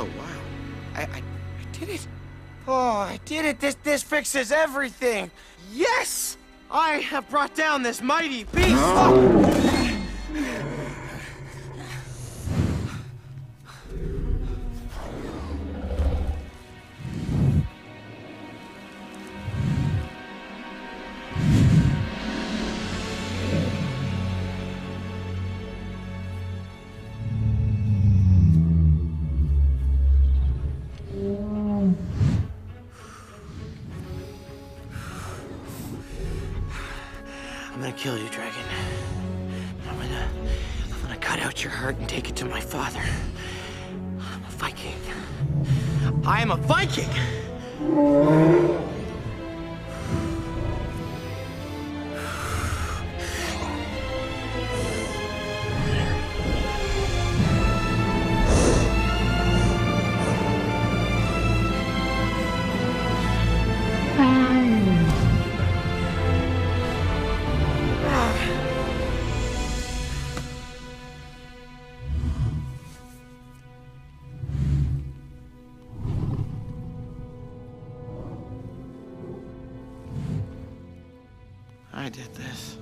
Oh, wow. I did it. Oh, I did it. This fixes everything. Yes! I have brought down this mighty beast. Oh. I'm gonna kill you, dragon. I'm gonna cut out your heart and take it to my father. I'm a Viking. I am a Viking! I did this.